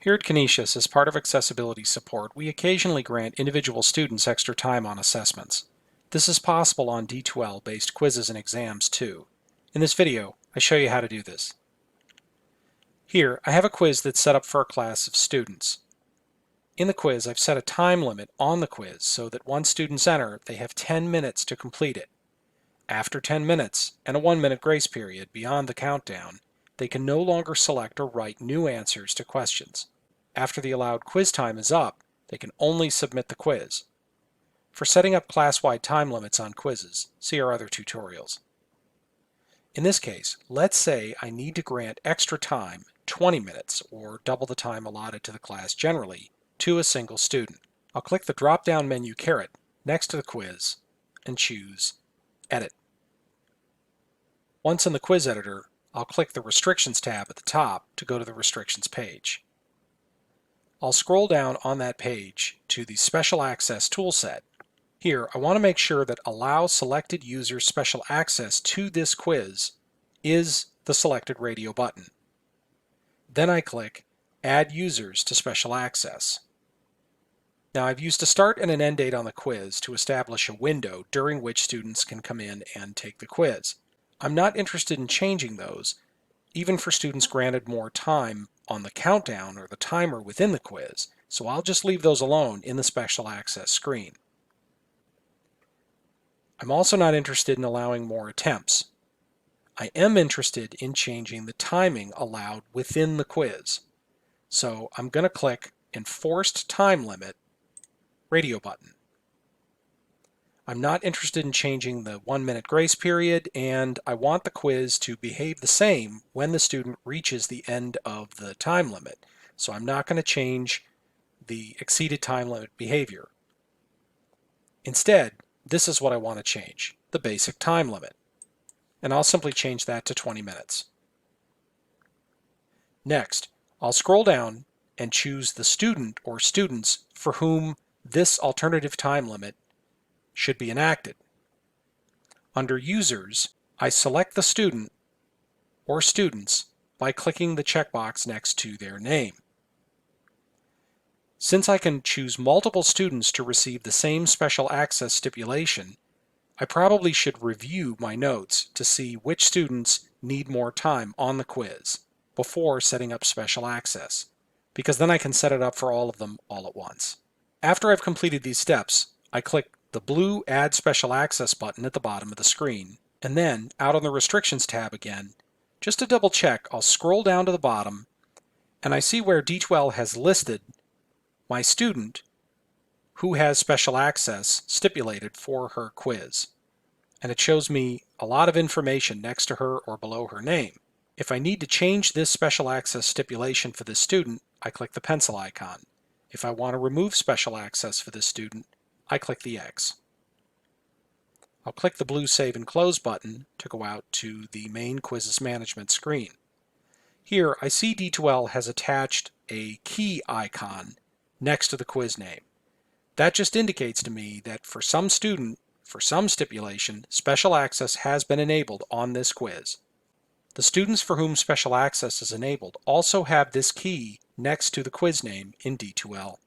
Here at Canisius, as part of accessibility support, we occasionally grant individual students extra time on assessments. This is possible on D2L based quizzes and exams too. In this video, I show you how to do this. Here, I have a quiz that's set up for a class of students. In the quiz, I've set a time limit on the quiz so that once students enter, they have 10 minutes to complete it. After 10 minutes, and a 1-minute grace period beyond the countdown, they can no longer select or write new answers to questions. After the allowed quiz time is up, they can only submit the quiz. For setting up class-wide time limits on quizzes, see our other tutorials. In this case, let's say I need to grant extra time, 20 minutes, or double the time allotted to the class generally, to a single student. I'll click the drop-down menu caret next to the quiz and choose Edit. Once in the quiz editor, I'll click the Restrictions tab at the top to go to the Restrictions page. I'll scroll down on that page to the Special Access toolset. Here, I want to make sure that Allow Selected Users Special Access to this quiz is the selected radio button. Then I click Add Users to Special Access. Now I've used a start and an end date on the quiz to establish a window during which students can come in and take the quiz. I'm not interested in changing those, even for students granted more time on the countdown or the timer within the quiz, so I'll just leave those alone in the Special Access screen. I'm also not interested in allowing more attempts. I am interested in changing the timing allowed within the quiz. So I'm going to click Enforced Time Limit radio button. I'm not interested in changing the 1-minute grace period, and I want the quiz to behave the same when the student reaches the end of the time limit. So I'm not going to change the exceeded time limit behavior. Instead, this is what I want to change, the basic time limit. And I'll simply change that to 20 minutes. Next, I'll scroll down and choose the student or students for whom this alternative time limit should be enacted. Under Users, I select the student or students by clicking the checkbox next to their name. Since I can choose multiple students to receive the same special access stipulation, I probably should review my notes to see which students need more time on the quiz before setting up special access, because then I can set it up for all of them all at once. After I've completed these steps, I click the blue Add Special Access button at the bottom of the screen, and then out on the Restrictions tab again, just to double check, I'll scroll down to the bottom, and I see where D2L has listed my student who has special access stipulated for her quiz. And it shows me a lot of information next to her or below her name. If I need to change this special access stipulation for this student, I click the pencil icon. If I want to remove special access for this student, I click the X. I'll click the blue Save and Close button to go out to the main Quizzes Management screen. Here I see D2L has attached a key icon next to the quiz name. That just indicates to me that for some student, for some stipulation, special access has been enabled on this quiz. The students for whom special access is enabled also have this key next to the quiz name in D2L.